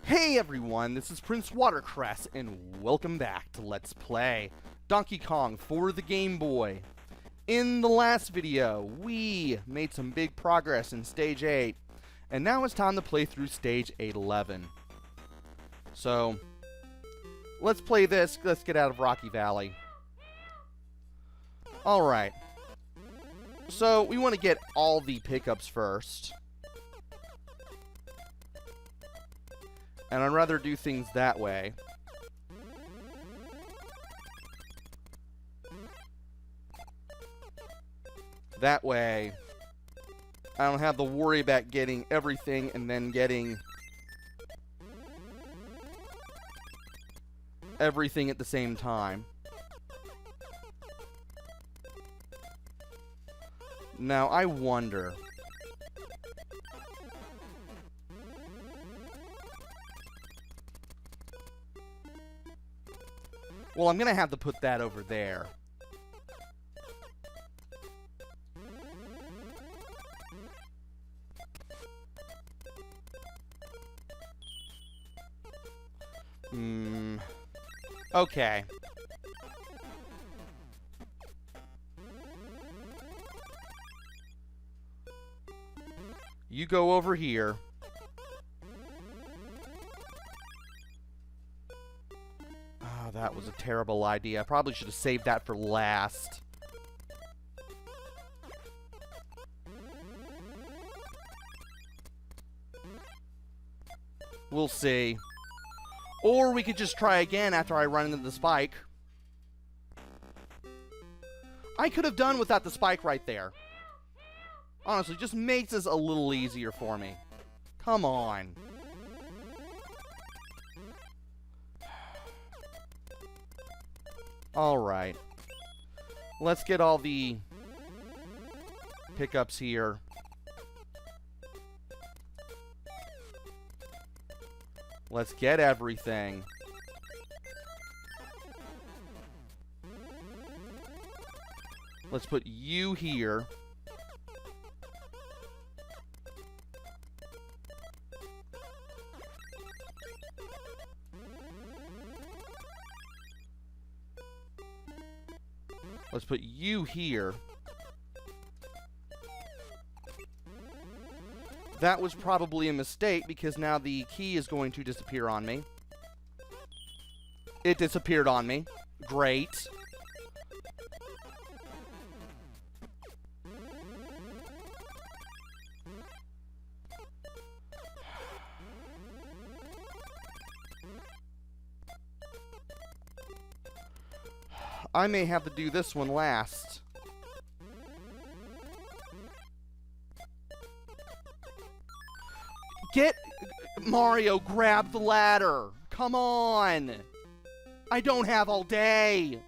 Hey everyone, this is PrinceWatercress, and welcome back to Let's Play Donkey Kong for the Game Boy. In the last video, we made some big progress in Stage 8, and now it's time to play through Stage 811. So, let's play this, let's get out of Rocky Valley. Alright. So, we want to get all the pickups first. And I'd rather do things that way. That way, I don't have to worry about getting everything and then getting everything at the same time. Now, I wonder... Well, I'm going to have to put that over there. Okay. You go over here. That was a terrible idea. I probably should have saved that for last. We'll see. Or we could just try again after I run into the spike. I could have done without the spike right there. Honestly, just makes this a little easier for me. Come on. Alright. Let's get all the pickups here. Let's get everything. Let's put you here. Let's put you here. That was probably a mistake because now the key is going to disappear on me. It disappeared on me. Great. I may have to do this one last. Get... Mario, grab the ladder. Come on. I don't have all day.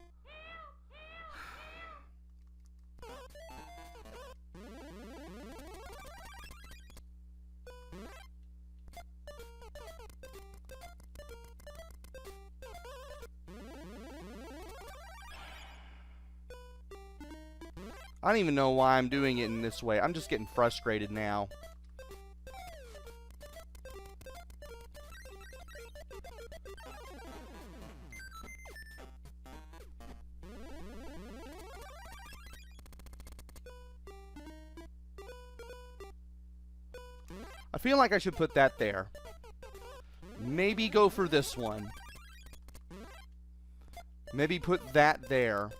I don't even know why I'm doing it in this way. I'm just getting frustrated now. I feel like I should put that there. Maybe go for this one. Maybe put that there.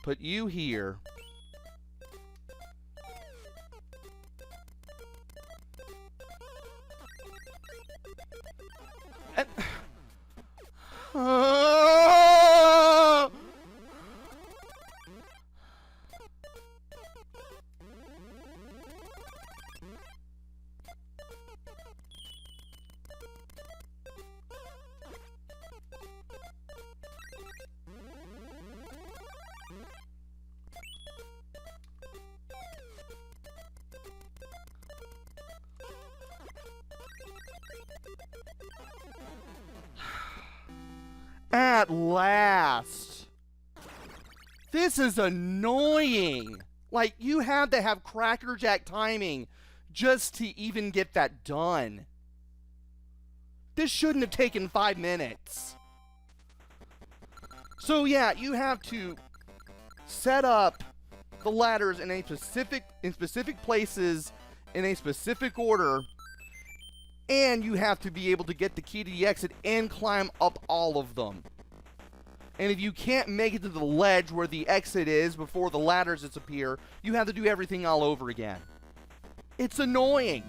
Put you here. And At last! This is annoying! Like, you had to have crackerjack timing just to even get that done. This shouldn't have taken 5 minutes. So yeah, you have to set up the ladders in specific places in a specific order, and you have to be able to get the key to the exit and climb up all of them. And if you can't make it to the ledge where the exit is before the ladders disappear, you have to do everything all over again. It's annoying.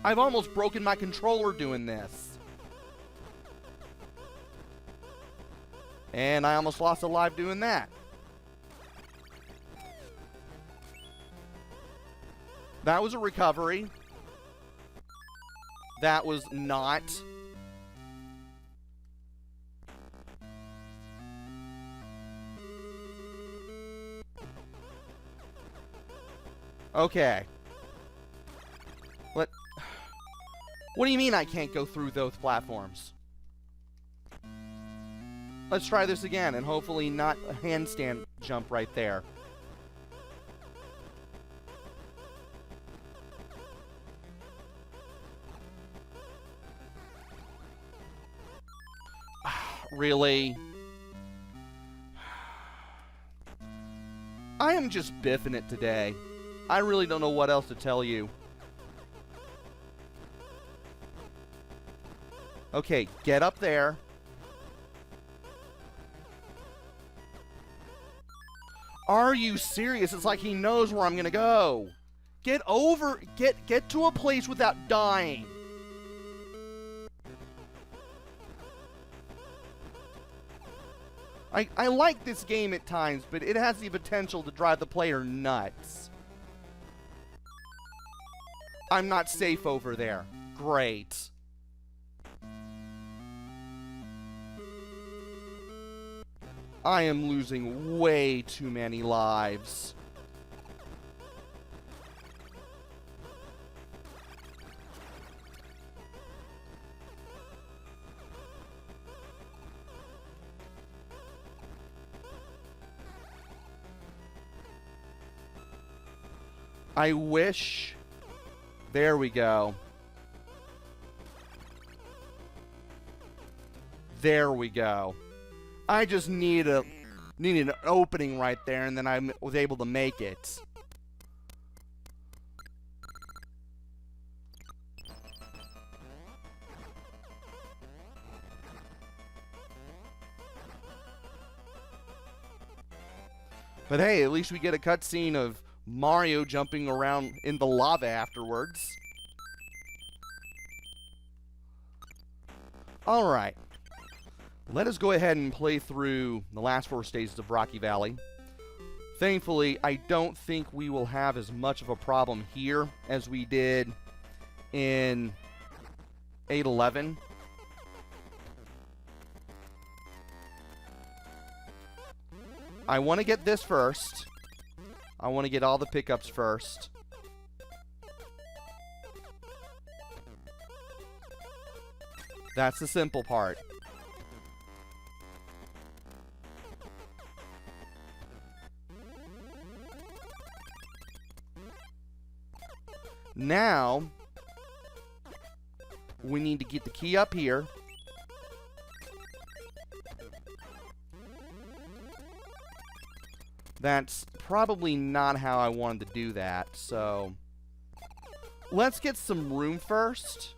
I've almost broken my controller doing this. And I almost lost a life doing that. That was a recovery. That was not. Okay. What do you mean I can't go through those platforms? Let's try this again, and hopefully not a handstand jump right there. Really? I am just biffing it today. I really don't know what else to tell you. Okay, get up there. Are you serious? It's like he knows where I'm gonna go. Get to a place without dying. I like this game at times, but it has the potential to drive the player nuts. I'm not safe over there. Great. I am losing way too many lives. I wish... There we go. There we go. I just needed an opening right there, and then I was able to make it. But hey, at least we get a cutscene of Mario jumping around in the lava afterwards. Alright. Let us go ahead and play through the last 4 stages of Rocky Valley. Thankfully, I don't think we will have as much of a problem here as we did in 8-11. I want to get this first. I want to get all the pickups first. That's the simple part. Now, we need to get the key up here. That's probably not how I wanted to do that, so let's get some room first.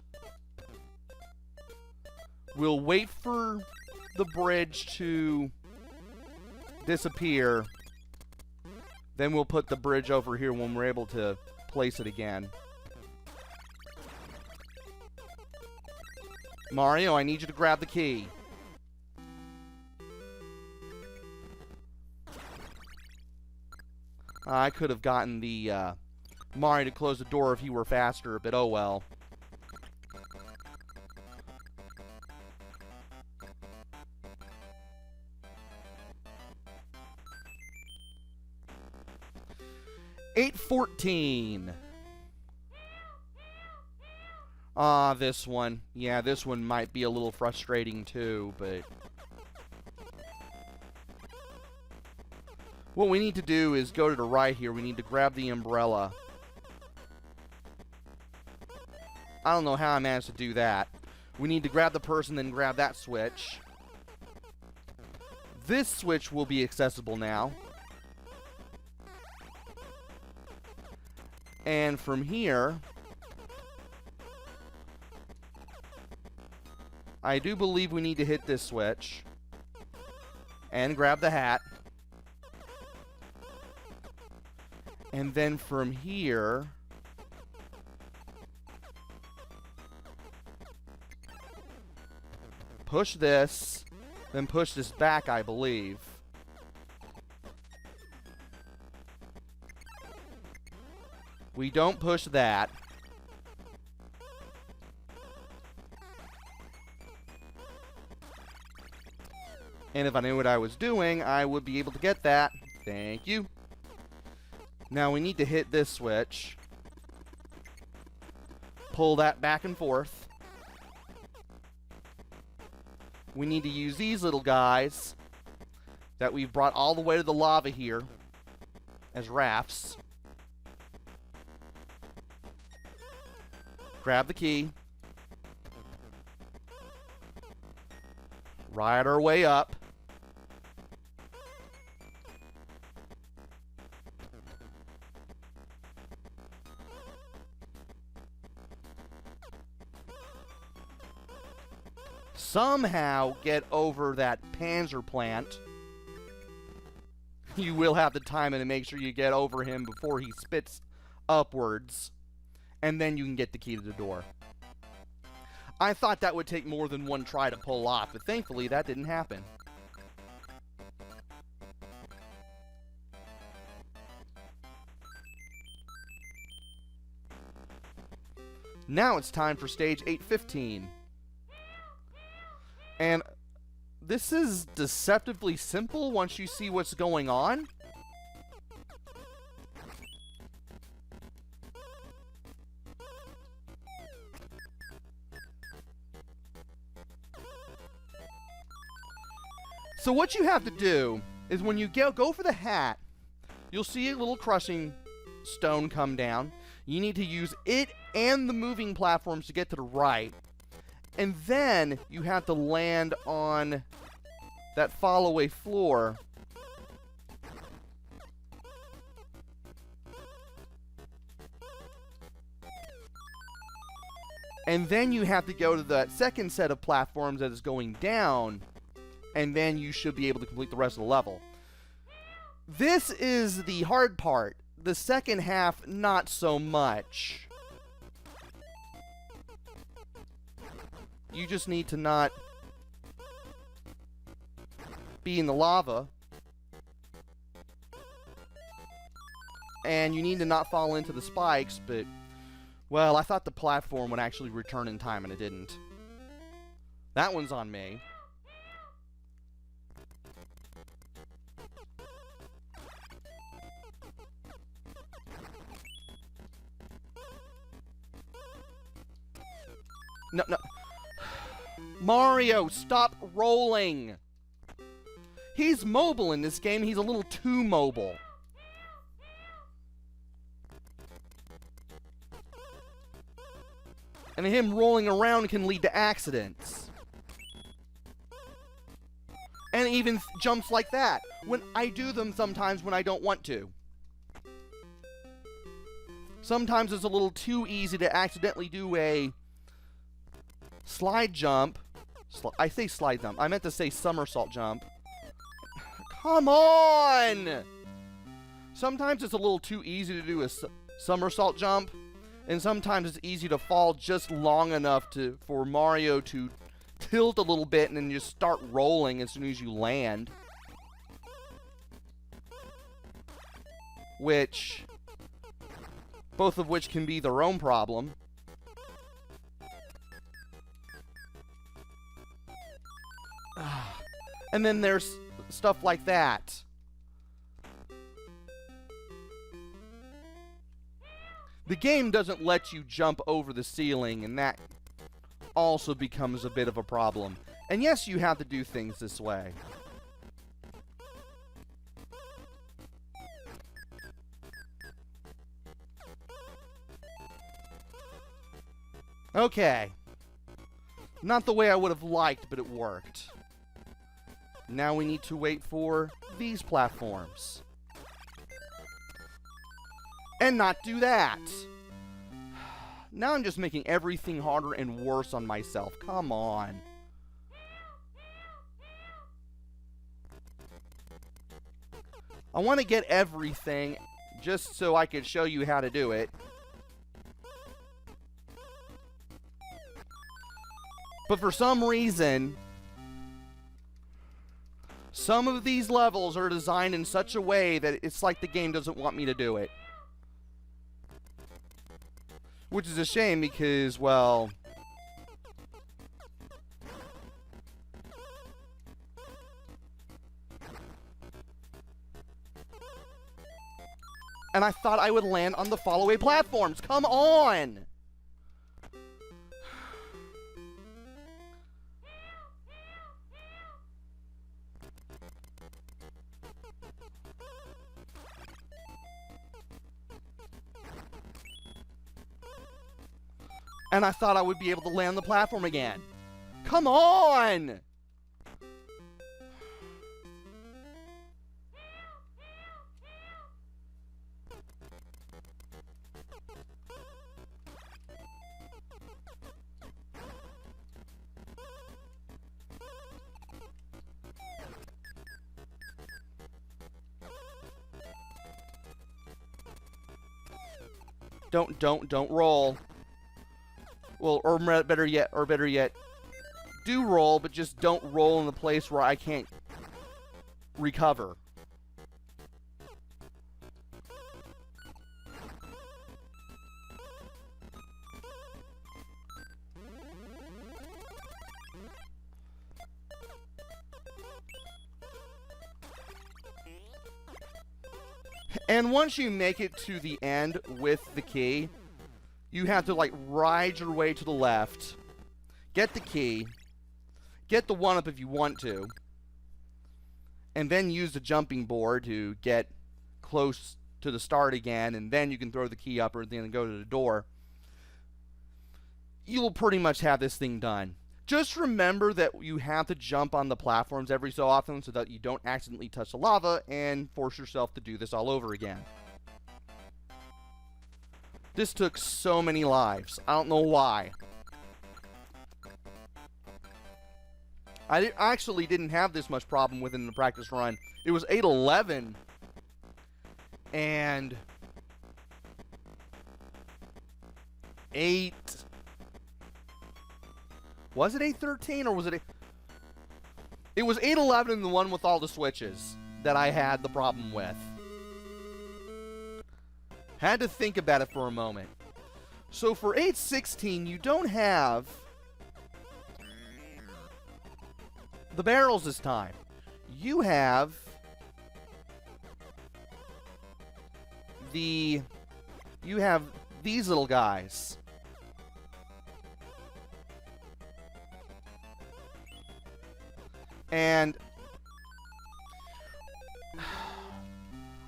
We'll wait for the bridge to disappear. Then we'll put the bridge over here when we're able to place it again. Mario, I need you to grab the key. I could have gotten the Mario to close the door if he were faster, but oh well. $8.14. This one. Yeah, this one might be a little frustrating too, but... What we need to do is go to the right here. We need to grab the umbrella. I don't know how I managed to do that. We need to grab the person, then grab that switch. This switch will be accessible now. And from here, I do believe we need to hit this switch and grab the hat. And then from here, push this, then push this back, I believe. We don't push that. And if I knew what I was doing, I would be able to get that. Thank you. Now we need to hit this switch. Pull that back and forth. We need to use these little guys that we've brought all the way to the lava here as rafts. Grab the key. Ride our way up. Somehow get over that Panzer plant. You will have to time it and make sure you get over him before he spits upwards. And then you can get the key to the door. I thought that would take more than one try to pull off, but thankfully that didn't happen. Now it's time for stage 815. And this is deceptively simple once you see what's going on. So what you have to do is when you go for the hat, you'll see a little crushing stone come down. You need to use it and the moving platforms to get to the right. And then you have to land on that fall-away floor. And then you have to go to that second set of platforms that is going down. And then you should be able to complete the rest of the level. This is the hard part. The second half, not so much. You just need to not be in the lava. And you need to not fall into the spikes, but, well, I thought the platform would actually return in time, and it didn't. That one's on me. No, no. Mario, stop rolling. He's mobile in this game. He's a little too mobile. And him rolling around can lead to accidents. And even jumps like that. When I do them sometimes when I don't want to. Sometimes it's a little too easy to accidentally do a slide jump. I say slide jump. I meant to say somersault jump. Come on! Sometimes it's a little too easy to do a somersault jump. And sometimes it's easy to fall just long enough for Mario to tilt a little bit and then just start rolling as soon as you land. Both of which can be their own problem. And then there's stuff like that. The game doesn't let you jump over the ceiling, and that also becomes a bit of a problem. And yes, you have to do things this way. Okay. Not the way I would have liked, but it worked. Now we need to wait for these platforms. And not do that. Now I'm just making everything harder and worse on myself. Come on. I want to get everything just so I could show you how to do it. But for some reason, some of these levels are designed in such a way that it's like the game doesn't want me to do it. Which is a shame because, well... And I thought I would land on the fall-away platforms. Come on! And I thought I would be able to land the platform again. Come on! Don't roll. Well, or better yet, do roll, but just don't roll in the place where I can't recover. And once you make it to the end with the key, you have to, like, ride your way to the left, get the key, get the 1-up if you want to, and then use the jumping board to get close to the start again, and then you can throw the key up or then go to the door. You'll pretty much have this thing done. Just remember that you have to jump on the platforms every so often so that you don't accidentally touch the lava and force yourself to do this all over again. This took so many lives. I don't know why. I actually didn't have this much problem within the practice run. It was 8-11. And... 8... Was it 8-13 or was it... It was 8-11 and the one with all the switches that I had the problem with. Had to think about it for a moment. So for 8-16, you don't have the barrels this time. You have these little guys. And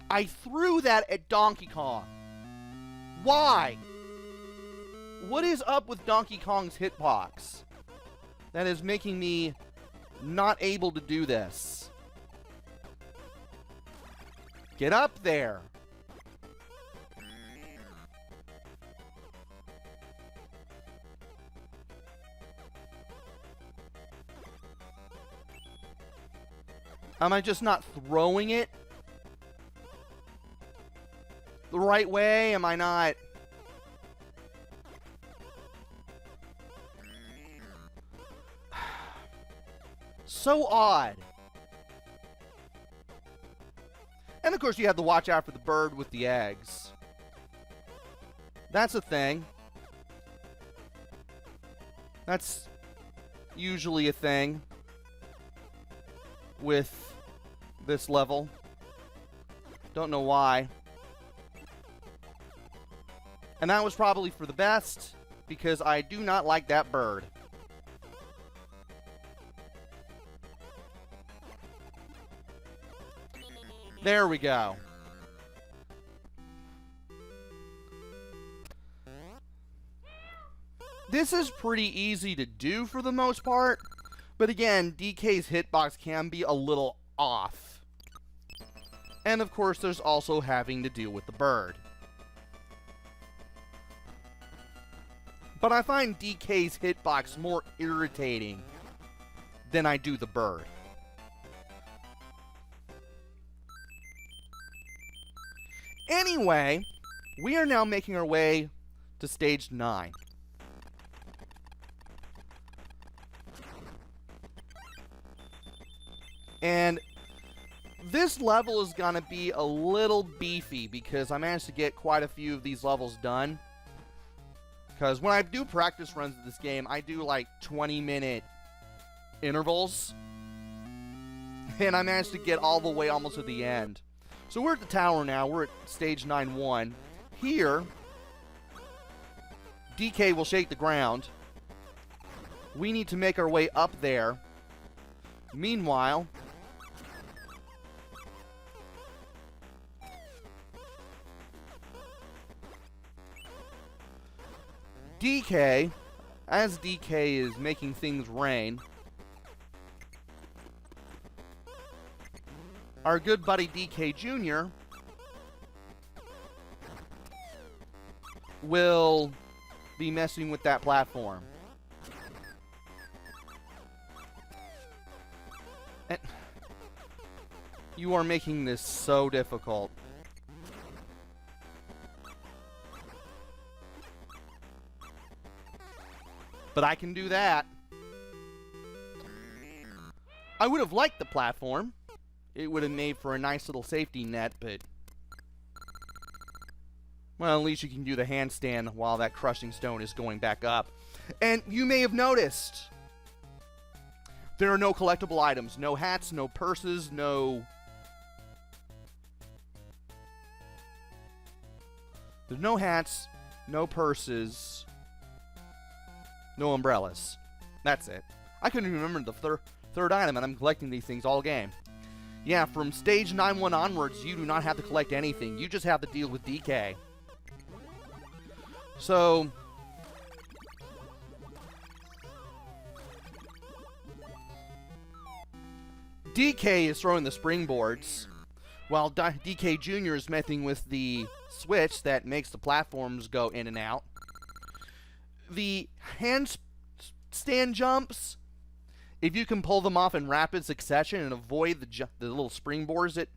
I threw that at Donkey Kong. Why? What is up with Donkey Kong's hitbox that is making me not able to do this? Get up there. Am I just not throwing it the right way? Am I not... So odd. And of course you have to watch out for the bird with the eggs. That's a thing. That's usually a thing with this level. Don't know why. And that was probably for the best, because I do not like that bird. There we go. This is pretty easy to do for the most part, but again, DK's hitbox can be a little off. And of course, there's also having to deal with the bird. But I find DK's hitbox more irritating than I do the bird. Anyway, we are now making our way to stage 9. And this level is going to be a little beefy because I managed to get quite a few of these levels done. Because when I do practice runs of this game, I do like 20-minute intervals. And I managed to get all the way almost to the end. So we're at the tower now. We're at stage 9-1. Here, DK will shake the ground. We need to make our way up there. Meanwhile, DK, as DK is making things rain, our good buddy DK Jr. will be messing with that platform. And you are making this so difficult. But I can do that. I would have liked the platform. It would have made for a nice little safety net, but... well, at least you can do the handstand while that crushing stone is going back up. And you may have noticed, there are no collectible items. No hats, no purses, no... there's no hats, no purses, no umbrellas. That's it. I couldn't even remember the third item, and I'm collecting these things all game. Yeah, from stage 9-1 onwards, you do not have to collect anything. You just have to deal with DK. So... DK is throwing the springboards, while DK Jr. is messing with the switch that makes the platforms go in and out. The handstand jumps, if you can pull them off in rapid succession and avoid the little springboards that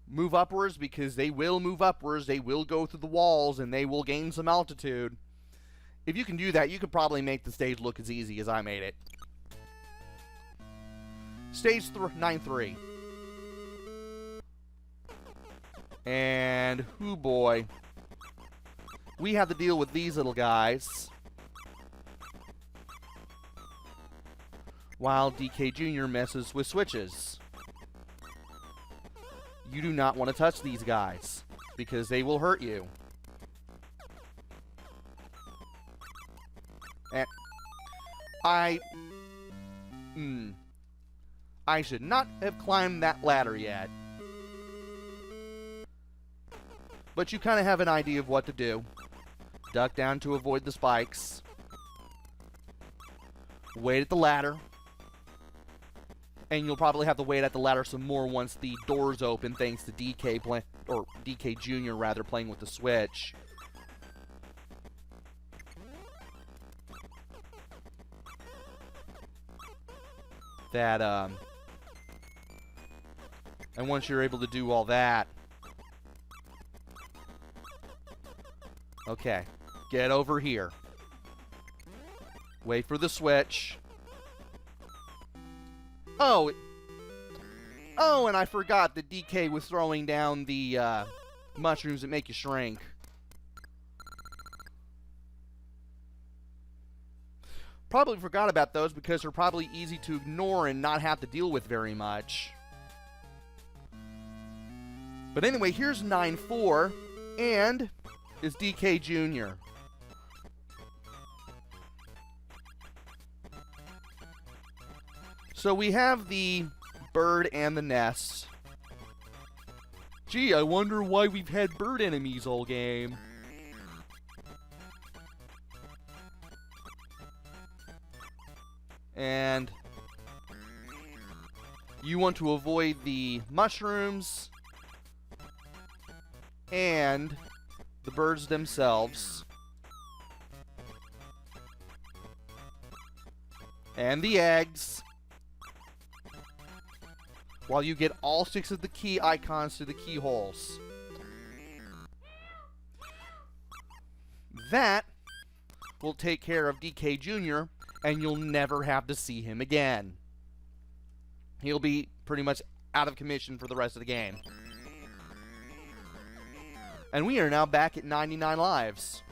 move upwards, because they will move upwards, they will go through the walls, and they will gain some altitude. If you can do that, you could probably make the stage look as easy as I made it. Stage 9-3. And, hoo boy. We have to deal with these little guys, while DK Jr. messes with switches. You do not want to touch these guys, because they will hurt you. And I should not have climbed that ladder yet. But you kind of have an idea of what to do. Duck down to avoid the spikes. Wait at the ladder. And you'll probably have to wait at the ladder some more once the doors open, thanks to DK Jr. rather, playing with the switch. And once you're able to do all that, okay, get over here. Wait for the switch. Oh, and I forgot that DK was throwing down the mushrooms that make you shrink. Probably forgot about those because they're probably easy to ignore and not have to deal with very much. But anyway, here's 9-4, and is DK Jr. So we have the bird and the nest. Gee, I wonder why we've had bird enemies all game. And you want to avoid the mushrooms and the birds themselves. And the eggs. While you get all 6 of the key icons to the keyholes. That will take care of DK Jr., and you'll never have to see him again. He'll be pretty much out of commission for the rest of the game. And we are now back at 99 lives.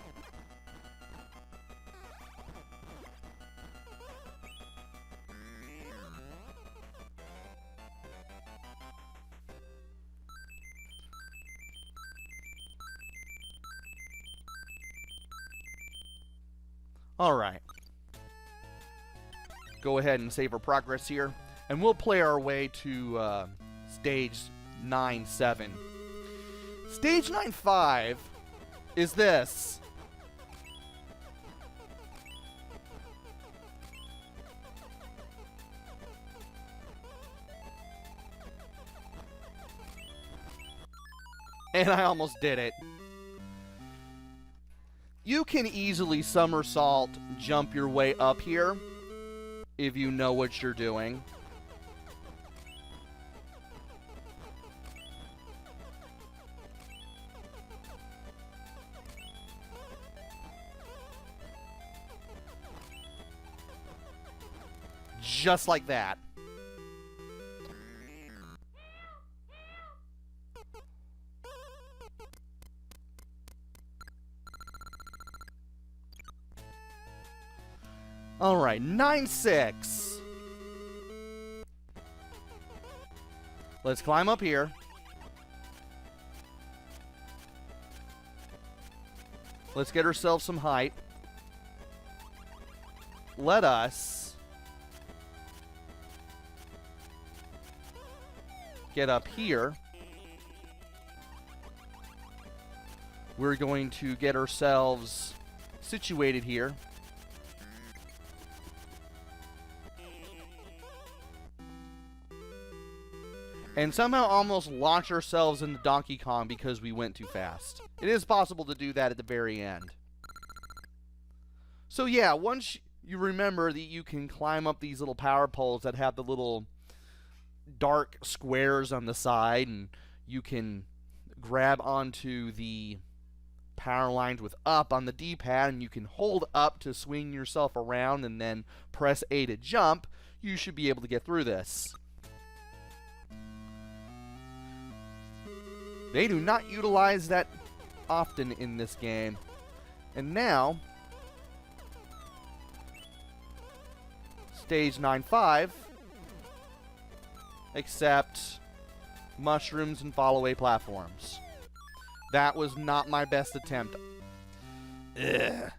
Alright. Go ahead and save our progress here. And we'll play our way to stage 9-7. Stage 9-5 is this. And I almost did it. You can easily somersault jump your way up here if you know what you're doing. Just like that. Alright, 9-6. Let's climb up here. Let's get ourselves some height. Let us get up here. We're going to get ourselves situated here. And somehow almost launch ourselves into Donkey Kong because we went too fast. It is possible to do that at the very end. So yeah, once you remember that you can climb up these little power poles that have the little dark squares on the side, and you can grab onto the power lines with up on the D-pad, and you can hold up to swing yourself around and then press A to jump, you should be able to get through this. They do not utilize that often in this game. And now, stage 9-5, except mushrooms and fall-away platforms. That was not my best attempt. Ugh.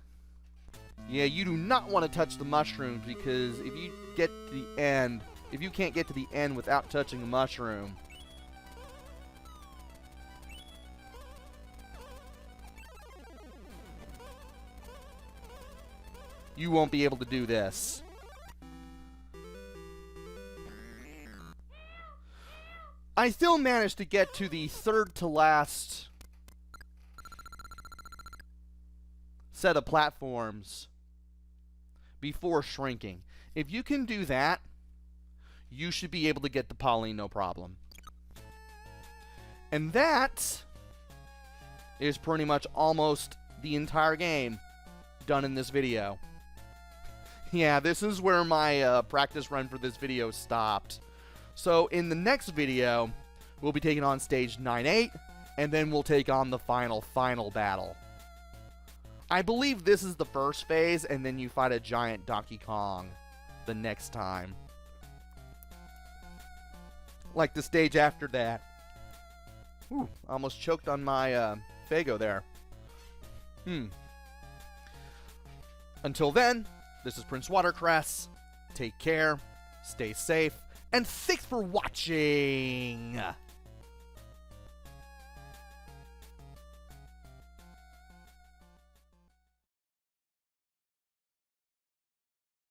Yeah, you do not want to touch the mushrooms, because if you get to the end, if you can't get to the end without touching a mushroom, you won't be able to do this. I still managed to get to the third to last set of platforms before shrinking. If you can do that, you should be able to get the Pauline no problem. And that is pretty much almost the entire game done in this video. Yeah, this is where my practice run for this video stopped. So in the next video, we'll be taking on stage 9-8, and then we'll take on the final battle. I believe this is the first phase, and then you fight a giant Donkey Kong the next time. Like the stage after that. Whew, almost choked on my Faygo there. Until then, this is PrinceWatercress. Take care, stay safe, and thanks for watching!